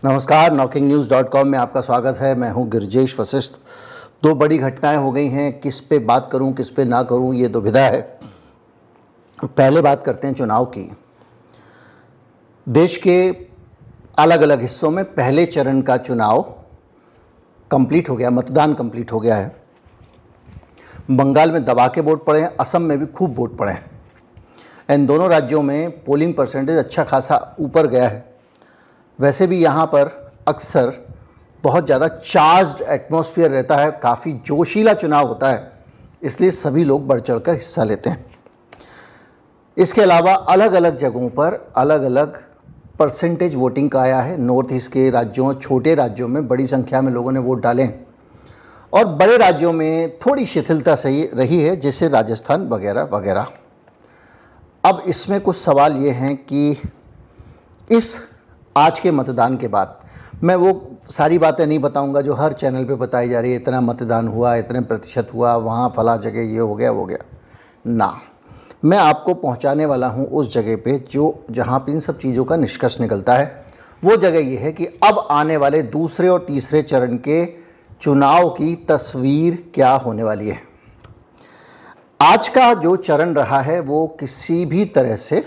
नमस्कार, knocking-news.com में आपका स्वागत है। मैं हूं गिरिजेश वशिष्ठ। दो बड़ी घटनाएं हो गई हैं, किस पे बात करूं किस पे ना करूं ये दुविधा है। पहले बात करते हैं चुनाव की। देश के अलग अलग हिस्सों में पहले चरण का चुनाव कंप्लीट हो गया, मतदान कंप्लीट हो गया है। बंगाल में दबा के वोट पड़े हैं, असम में भी खूब वोट पड़े हैं। इन दोनों राज्यों में पोलिंग परसेंटेज अच्छा खासा ऊपर गया है। वैसे भी यहाँ पर अक्सर बहुत ज़्यादा चार्ज्ड एटमॉस्फेयर रहता है, काफ़ी जोशीला चुनाव होता है, इसलिए सभी लोग बढ़ चढ़ कर हिस्सा लेते हैं। इसके अलावा अलग अलग जगहों पर अलग अलग परसेंटेज वोटिंग का आया है। नॉर्थ ईस्ट के राज्यों, छोटे राज्यों में बड़ी संख्या में लोगों ने वोट डाले हैं और बड़े राज्यों में थोड़ी शिथिलता सही रही है, जैसे राजस्थान वगैरह वगैरह। अब इसमें कुछ सवाल ये हैं कि इस आज के मतदान के बाद, मैं वो सारी बातें नहीं बताऊंगा जो हर चैनल पे बताई जा रही है, इतना मतदान हुआ, इतने प्रतिशत हुआ, वहाँ फला जगह ये हो गया वो गया ना। मैं आपको पहुंचाने वाला हूं उस जगह पे जहां पे इन सब चीज़ों का निष्कर्ष निकलता है। वो जगह ये है कि अब आने वाले दूसरे और तीसरे चरण के चुनाव की तस्वीर क्या होने वाली है। आज का जो चरण रहा है वो किसी भी तरह से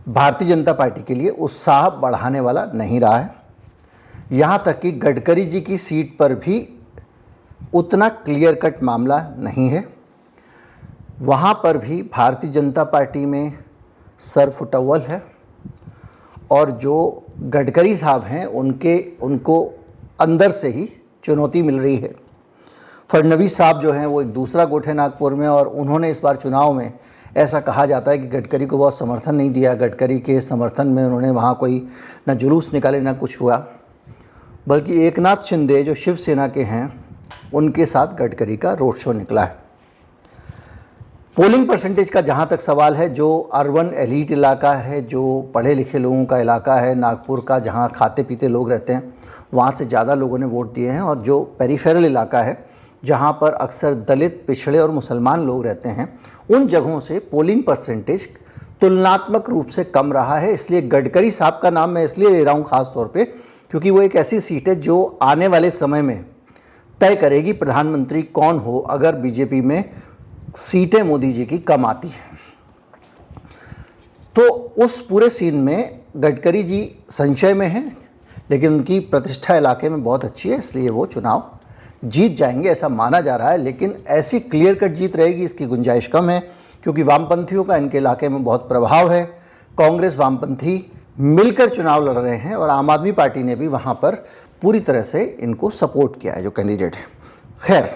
भारतीय जनता पार्टी के लिए उत्साह बढ़ाने वाला नहीं रहा है। यहाँ तक कि गडकरी जी की सीट पर भी उतना क्लियर कट मामला नहीं है। वहाँ पर भी भारतीय जनता पार्टी में सरफुटअव्वल है और जो गडकरी साहब हैं उनको अंदर से ही चुनौती मिल रही है। फडणवीस साहब जो हैं वो एक दूसरा गुट है नागपुर में, और उन्होंने इस बार चुनाव में, ऐसा कहा जाता है कि गडकरी को बहुत समर्थन नहीं दिया। गडकरी के समर्थन में उन्होंने वहाँ कोई ना जुलूस निकाले ना कुछ हुआ, बल्कि एकनाथ शिंदे जो शिवसेना के हैं उनके साथ गडकरी का रोड शो निकला है। पोलिंग परसेंटेज का जहाँ तक सवाल है, जो अर्बन एलीट इलाका है, जो पढ़े लिखे लोगों का इलाका है नागपुर का, जहाँ खाते पीते लोग रहते हैं, वहाँ से ज़्यादा लोगों ने वोट दिए हैं। और जो पेरिफेरल इलाका है जहाँ पर अक्सर दलित, पिछड़े और मुसलमान लोग रहते हैं, उन जगहों से पोलिंग परसेंटेज तुलनात्मक रूप से कम रहा है। इसलिए गडकरी साहब का नाम मैं इसलिए ले रहा हूँ ख़ास तौर पे क्योंकि वो एक ऐसी सीट है जो आने वाले समय में तय करेगी प्रधानमंत्री कौन हो, अगर बीजेपी में सीटें मोदी जी की कम आती हैं। तो उस पूरे सीन में गडकरी जी संशय में हैं, लेकिन उनकी प्रतिष्ठा इलाके में बहुत अच्छी है, इसलिए वो चुनाव जीत जाएंगे ऐसा माना जा रहा है। लेकिन ऐसी क्लियर कट जीत रहेगी इसकी गुंजाइश कम है, क्योंकि वामपंथियों का इनके इलाके में बहुत प्रभाव है। कांग्रेस वामपंथी मिलकर चुनाव लड़ रहे हैं और आम आदमी पार्टी ने भी वहाँ पर पूरी तरह से इनको सपोर्ट किया है जो कैंडिडेट है। खैर,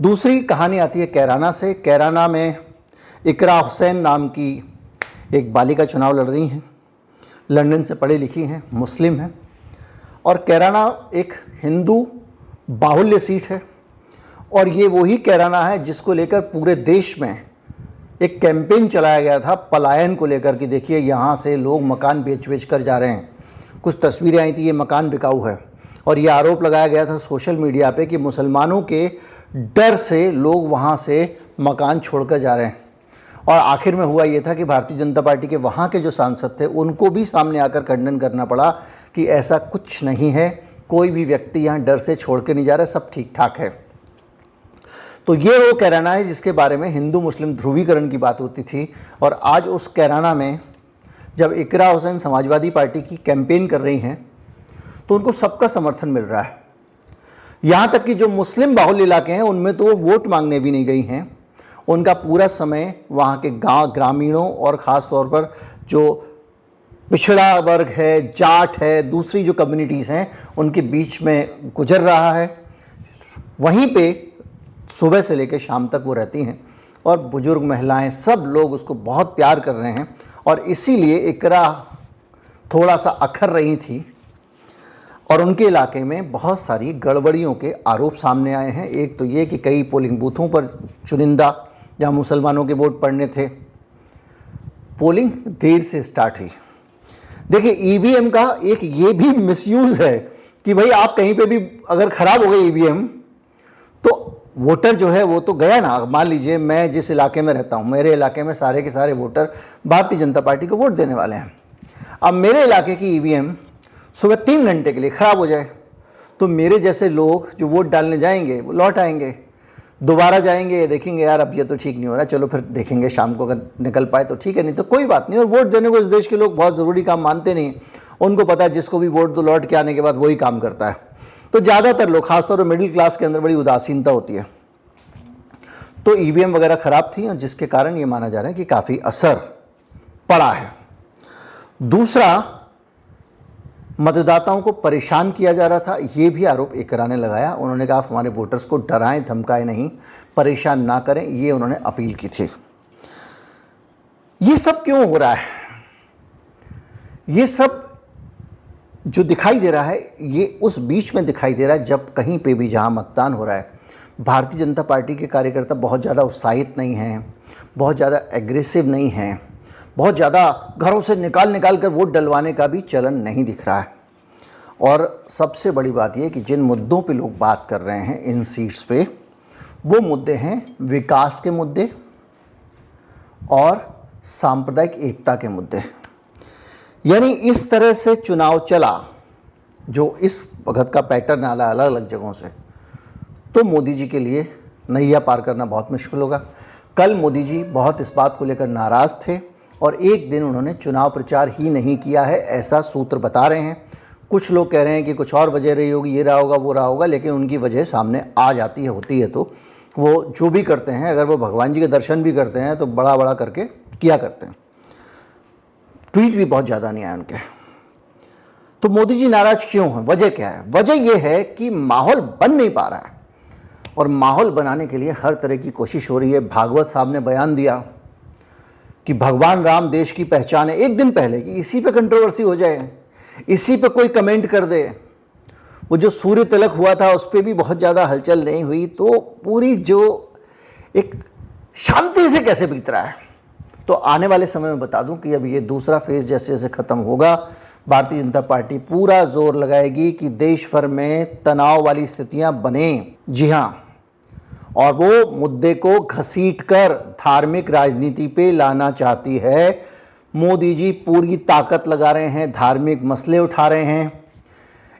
दूसरी कहानी आती है कैराना से। कैराना में इकरा हुसैन नाम की एक बालिका चुनाव लड़ रही हैं। लंदन से पढ़ी लिखी हैं, मुस्लिम हैं, और कैराना एक हिंदू बाहुल्य सीट है। और ये वही कैराना है जिसको लेकर पूरे देश में एक कैंपेन चलाया गया था पलायन को लेकर कि देखिए यहाँ से लोग मकान बेच कर जा रहे हैं। कुछ तस्वीरें आई थी, ये मकान बिकाऊ है, और ये आरोप लगाया गया था सोशल मीडिया पे कि मुसलमानों के डर से लोग वहाँ से मकान छोड़कर जा रहे हैं। और आखिर में हुआ ये था कि भारतीय जनता पार्टी के वहाँ के जो सांसद थे उनको भी सामने आकर खंडन करना पड़ा कि ऐसा कुछ नहीं है, कोई भी व्यक्ति यहाँ डर से छोड़ के नहीं जा रहा, सब ठीक ठाक है। तो ये वो कैराना है जिसके बारे में हिंदू मुस्लिम ध्रुवीकरण की बात होती थी। और आज उस कैराना में जब इकरा हुसैन समाजवादी पार्टी की कैंपेन कर रही हैं तो उनको सबका समर्थन मिल रहा है। यहाँ तक कि जो मुस्लिम बाहुल्य इलाके हैं उनमें तो वो वोट मांगने भी नहीं गई हैं। उनका पूरा समय वहाँ के गाँव ग्रामीणों और ख़ास तौर पर जो पिछड़ा वर्ग है, जाट है, दूसरी जो कम्युनिटीज़ हैं उनके बीच में गुजर रहा है। वहीं पे सुबह से लेकर शाम तक वो रहती हैं और बुजुर्ग महिलाएं सब लोग उसको बहुत प्यार कर रहे हैं। और इसीलिए इकरा थोड़ा सा अखर रही थी और उनके इलाके में बहुत सारी गड़बड़ियों के आरोप सामने आए हैं। एक तो ये कि कई पोलिंग बूथों पर चुनिंदा जहाँ मुसलमानों के वोट पड़ने थे, पोलिंग देर से स्टार्ट हुई। देखिए, ईवीएम का एक ये भी मिसयूज़ है कि भाई आप कहीं पे भी अगर ख़राब हो गई ईवीएम तो वोटर जो है वो तो गया ना। मान लीजिए मैं जिस इलाके में रहता हूँ, मेरे इलाके में सारे के सारे वोटर भारतीय जनता पार्टी को वोट देने वाले हैं। अब मेरे इलाके की ईवीएम सुबह 3 घंटे के लिए ख़राब हो जाए, तो मेरे जैसे लोग जो वोट डालने जाएंगे वो लौट आएंगे, दोबारा जाएंगे, देखेंगे यार अब ये तो ठीक नहीं हो रहा, चलो फिर देखेंगे शाम को अगर निकल पाए तो ठीक है, नहीं तो कोई बात नहीं। और वोट देने को इस देश के लोग बहुत ज़रूरी काम मानते नहीं, उनको पता है जिसको भी वोट दो लौट के आने के बाद वही काम करता है। तो ज़्यादातर लोग, खासतौर पर मिडिल क्लास के अंदर बड़ी उदासीनता होती है। तो ईवीएम वगैरह ख़राब थी और जिसके कारण ये माना जा रहा है कि काफ़ी असर पड़ा है। दूसरा, मतदाताओं को परेशान किया जा रहा था, ये भी आरोप एकरा ने लगाया। उन्होंने कहा आप हमारे वोटर्स को डराएं धमकाएं नहीं, परेशान ना करें, ये उन्होंने अपील की थी। ये सब क्यों हो रहा है? ये सब जो दिखाई दे रहा है ये उस बीच में दिखाई दे रहा है जब कहीं पे भी जहां मतदान हो रहा है भारतीय जनता पार्टी के कार्यकर्ता बहुत ज़्यादा उत्साहित नहीं हैं, बहुत ज़्यादा एग्रेसिव नहीं हैं, बहुत ज़्यादा घरों से निकाल कर वोट डलवाने का भी चलन नहीं दिख रहा है। और सबसे बड़ी बात यह कि जिन मुद्दों पे लोग बात कर रहे हैं इन सीट्स पे, वो मुद्दे हैं विकास के मुद्दे और सांप्रदायिक एकता के मुद्दे। यानी इस तरह से चुनाव चला जो इस वक्त का पैटर्न आला अलग अलग जगहों से, तो मोदी जी के लिए नैया पार करना बहुत मुश्किल होगा। कल मोदी जी बहुत इस बात को लेकर नाराज़ थे और एक दिन उन्होंने चुनाव प्रचार ही नहीं किया है, ऐसा सूत्र बता रहे हैं। कुछ लोग कह रहे हैं कि कुछ और वजह रही होगी, ये रहा होगा वो रहा होगा, लेकिन उनकी वजह सामने आ जाती है, होती है। तो वो जो भी करते हैं, अगर वो भगवान जी के दर्शन भी करते हैं तो बड़ा बड़ा करके किया करते हैं। ट्वीट भी बहुत ज़्यादा नहीं आए उनके। तो मोदी जी नाराज़ क्यों हैं? वजह क्या है? वजह यह है कि माहौल बन नहीं पा रहा है और माहौल बनाने के लिए हर तरह की कोशिश हो रही है। भागवत साहब ने बयान दिया कि भगवान राम देश की पहचान है, एक दिन पहले, कि इसी पे कंट्रोवर्सी हो जाए, इसी पे कोई कमेंट कर दे। वो जो सूर्य तिलक हुआ था उस पर भी बहुत ज़्यादा हलचल नहीं हुई। तो पूरी जो एक शांति से कैसे बीत रहा है। तो आने वाले समय में बता दूं कि अब ये दूसरा फेज़ जैसे जैसे ख़त्म होगा, भारतीय जनता पार्टी पूरा जोर लगाएगी कि देश भर में तनाव वाली स्थितियां बने। जी हाँ, और वो मुद्दे को घसीटकर धार्मिक राजनीति पे लाना चाहती है। मोदी जी पूरी ताकत लगा रहे हैं, धार्मिक मसले उठा रहे हैं,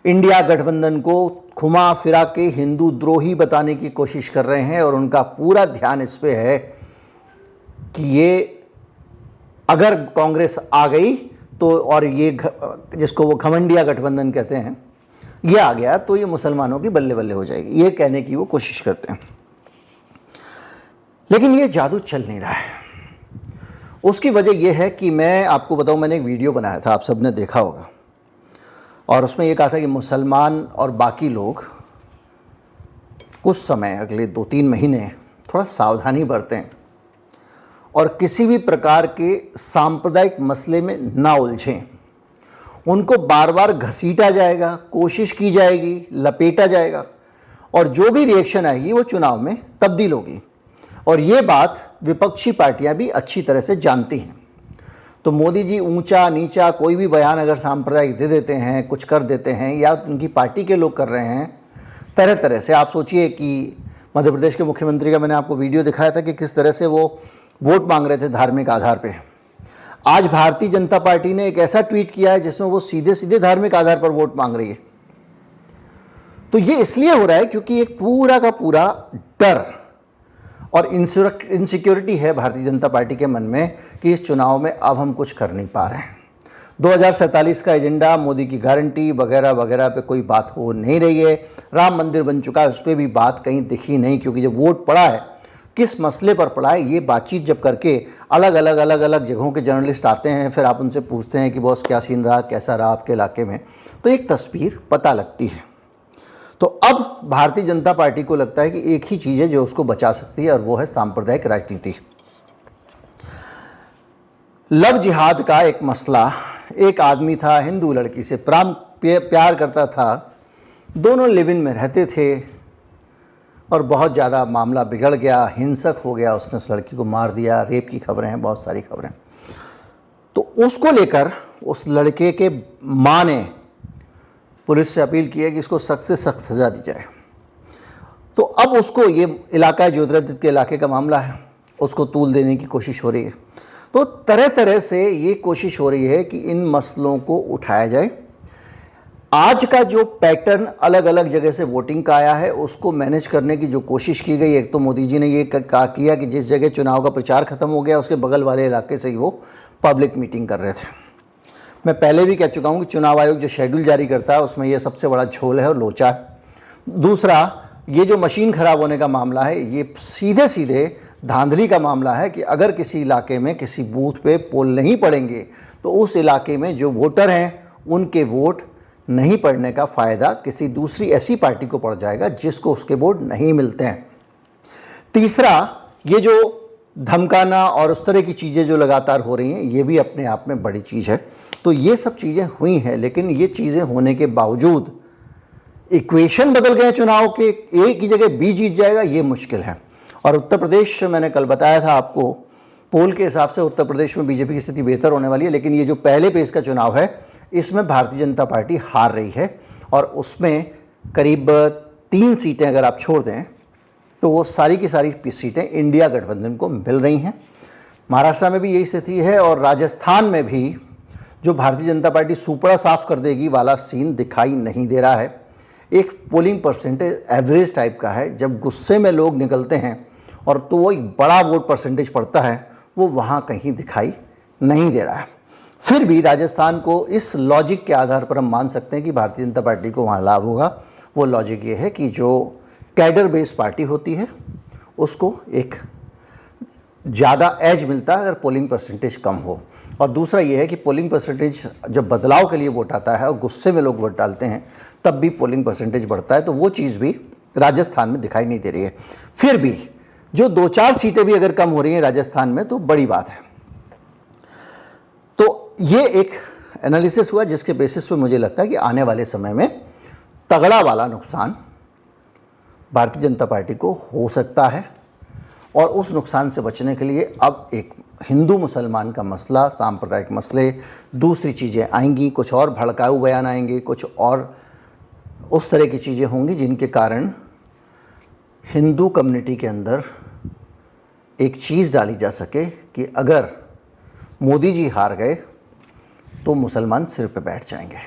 इंडिया गठबंधन को घुमा फिरा के हिंदू द्रोही बताने की कोशिश कर रहे हैं। और उनका पूरा ध्यान इस पे है कि ये अगर कांग्रेस आ गई तो, और ये जिसको वो घमंडिया गठबंधन कहते हैं, ये आ गया तो ये मुसलमानों की बल्ले बल्ले हो जाएगी, ये कहने की वो कोशिश करते हैं। लेकिन ये जादू चल नहीं रहा है। उसकी वजह यह है कि मैं आपको बताऊं, मैंने एक वीडियो बनाया था, आप सबने देखा होगा, और उसमें यह कहा था कि मुसलमान और बाकी लोग कुछ समय, अगले 2-3 महीने थोड़ा सावधानी बरतें और किसी भी प्रकार के सांप्रदायिक मसले में ना उलझें। उनको बार बार घसीटा जाएगा, कोशिश की जाएगी, लपेटा जाएगा, और जो भी रिएक्शन आएगी वो चुनाव में तब्दील होगी। और ये बात विपक्षी पार्टियां भी अच्छी तरह से जानती हैं। तो मोदी जी ऊंचा नीचा कोई भी बयान अगर सांप्रदायिक दे देते हैं, कुछ कर देते हैं, या उनकी पार्टी के लोग कर रहे हैं तरह तरह से। आप सोचिए कि मध्य प्रदेश के मुख्यमंत्री का मैंने आपको वीडियो दिखाया था कि किस तरह से वो वोट मांग रहे थे धार्मिक आधार पे। आज भारतीय जनता पार्टी ने एक ऐसा ट्वीट किया है जिसमें वो सीधे सीधे धार्मिक आधार पर वोट मांग रही है। तो ये इसलिए हो रहा है क्योंकि एक पूरा का पूरा डर और इनसिक्योरिटी है भारतीय जनता पार्टी के मन में कि इस चुनाव में अब हम कुछ कर नहीं पा रहे हैं। 2047 का एजेंडा, मोदी की गारंटी वगैरह वगैरह पे कोई बात हो नहीं रही है। राम मंदिर बन चुका है, उस पर भी बात कहीं दिखी नहीं, क्योंकि जब वोट पड़ा है, किस मसले पर पड़ा है, ये बातचीत जब करके अलग अलग जगहों के जर्नलिस्ट आते हैं, फिर आप उनसे पूछते हैं कि बॉस क्या सीन रहा, कैसा रहा आपके इलाके में, तो एक तस्वीर पता लगती है। तो अब भारतीय जनता पार्टी को लगता है कि एक ही चीज़ है जो उसको बचा सकती है, और वो है सांप्रदायिक राजनीति। लव जिहाद का एक मसला, एक आदमी था, हिंदू लड़की से प्यार करता था, दोनों लिव इन में रहते थे, और बहुत ज़्यादा मामला बिगड़ गया, हिंसक हो गया, उसने उस लड़की को मार दिया, रेप की खबरें हैं, बहुत सारी खबरें। तो उसको लेकर उस लड़के के माँ ने पुलिस से अपील की है कि इसको सख्त से सख्त सज़ा दी जाए। तो अब उसको, ये इलाका है ज्योतिरादित्य के इलाके का मामला है, उसको तूल देने की कोशिश हो रही है। तो तरह तरह से ये कोशिश हो रही है कि इन मसलों को उठाया जाए। आज का जो पैटर्न अलग अलग जगह से वोटिंग का आया है उसको मैनेज करने की जो कोशिश की गई, एक तो मोदी जी ने ये किया कि जिस जगह चुनाव का प्रचार खत्म हो गया उसके बगल वाले इलाके से ही वो पब्लिक मीटिंग कर रहे थे। मैं पहले भी कह चुका हूँ कि चुनाव आयोग जो शेड्यूल जारी करता है उसमें ये सबसे बड़ा झोल है और लोचा है। दूसरा, ये जो मशीन खराब होने का मामला है ये सीधे सीधे धांधली का मामला है कि अगर किसी इलाके में किसी बूथ पे पोल नहीं पड़ेंगे तो उस इलाके में जो वोटर हैं उनके वोट नहीं पड़ने का फ़ायदा किसी दूसरी ऐसी पार्टी को पड़ जाएगा जिसको उसके वोट नहीं मिलते हैं। तीसरा, ये जो धमकाना और उस तरह की चीज़ें जो लगातार हो रही हैं ये भी अपने आप में बड़ी चीज़ है। तो ये सब चीज़ें हुई हैं, लेकिन ये चीज़ें होने के बावजूद इक्वेशन बदल गए चुनाव के, ए की जगह बी जीत जाएगा, ये मुश्किल है। और उत्तर प्रदेश, मैंने कल बताया था आपको, पोल के हिसाब से उत्तर प्रदेश में बीजेपी की स्थिति बेहतर होने वाली है, लेकिन ये जो पहले पेज का चुनाव है इसमें भारतीय जनता पार्टी हार रही है और उसमें करीब 3 सीटें अगर आप छोड़ दें तो वो सारी की सारी सीटें इंडिया गठबंधन को मिल रही हैं। महाराष्ट्र में भी यही स्थिति है और राजस्थान में भी जो भारतीय जनता पार्टी सुपड़ा साफ कर देगी वाला सीन दिखाई नहीं दे रहा है। एक पोलिंग परसेंटेज एवरेज टाइप का है, जब गुस्से में लोग निकलते हैं और तो वो एक बड़ा वोट परसेंटेज पड़ता है, वो वहाँ कहीं दिखाई नहीं दे रहा है। फिर भी राजस्थान को इस लॉजिक के आधार पर हम मान सकते हैं कि भारतीय जनता पार्टी को वहाँ लाभ होगा। वो लॉजिक ये है कि जो कैडर बेस्ड पार्टी होती है उसको एक ज़्यादा एज मिलता है अगर पोलिंग परसेंटेज कम हो। और दूसरा ये है कि पोलिंग परसेंटेज जब बदलाव के लिए वोट आता है और गुस्से में लोग वोट डालते हैं तब भी पोलिंग परसेंटेज बढ़ता है, तो वो चीज़ भी राजस्थान में दिखाई नहीं दे रही है। फिर भी जो 2-4 सीटें भी अगर कम हो रही हैं राजस्थान में तो बड़ी बात है। तो ये एक एनालिसिस हुआ जिसके बेसिस पे मुझे लगता है कि आने वाले समय में तगड़ा वाला नुकसान भारतीय जनता पार्टी को हो सकता है और उस नुकसान से बचने के लिए अब एक हिंदू मुसलमान का मसला, सांप्रदायिक मसले, दूसरी चीज़ें आएंगी, कुछ और भड़काऊ बयान आएंगे, कुछ और उस तरह की चीज़ें होंगी जिनके कारण हिंदू कम्युनिटी के अंदर एक चीज़ डाली जा सके कि अगर मोदी जी हार गए तो मुसलमान सिर पे बैठ जाएंगे।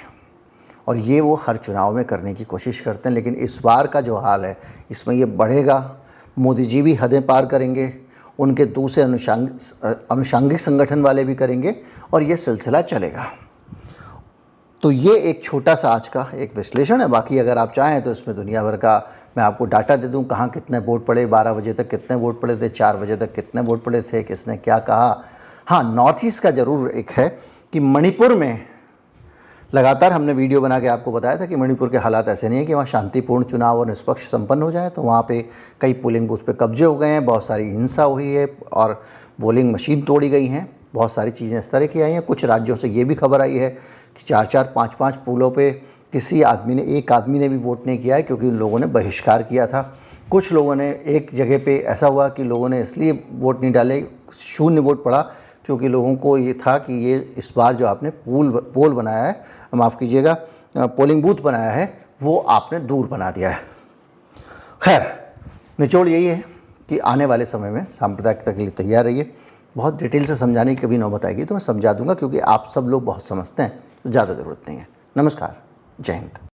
और ये वो हर चुनाव में करने की कोशिश करते हैं, लेकिन इस बार का जो हाल है इसमें ये बढ़ेगा। मोदी जी भी हदें पार करेंगे, उनके दूसरे अनुषांगिक संगठन वाले भी करेंगे और ये सिलसिला चलेगा। तो ये एक छोटा सा आज का एक विश्लेषण है। बाकी अगर आप चाहें तो इसमें दुनिया भर का मैं आपको डाटा दे दूं, कहाँ कितने वोट पड़े, 12 बजे तक कितने वोट पड़े थे, 4 बजे तक कितने वोट पड़े थे, किसने क्या कहा। हाँ, नॉर्थ ईस्ट का ज़रूर एक है कि मणिपुर में लगातार हमने वीडियो बना के आपको बताया था कि मणिपुर के हालात ऐसे नहीं है कि वहाँ शांतिपूर्ण चुनाव और निष्पक्ष संपन्न हो जाए। तो वहाँ पे कई पोलिंग बूथ पे कब्जे हो गए हैं, बहुत सारी हिंसा हुई है और पोलिंग मशीन तोड़ी गई हैं, बहुत सारी चीज़ें इस तरह की आई हैं। कुछ राज्यों से ये भी खबर आई है कि 4-4, 5-5 पुलों पे एक आदमी ने भी वोट नहीं किया है क्योंकि उन लोगों ने बहिष्कार किया था। कुछ लोगों ने, एक जगह पे ऐसा हुआ कि लोगों ने इसलिए वोट नहीं डाले, 0 वोट पड़ा, क्योंकि लोगों को ये था कि ये इस बार जो आपने पोल बनाया है, माफ़ कीजिएगा, पोलिंग बूथ बनाया है, वो आपने दूर बना दिया है। खैर, निचोड़ यही है कि आने वाले समय में सांप्रदायिकता के लिए तैयार रहिए। बहुत डिटेल से समझाने की कभी नौबत आएगी तो मैं समझा दूंगा, क्योंकि आप सब लोग बहुत समझते हैं, तो ज़्यादा ज़रूरत नहीं है। नमस्कार, जय हिंद।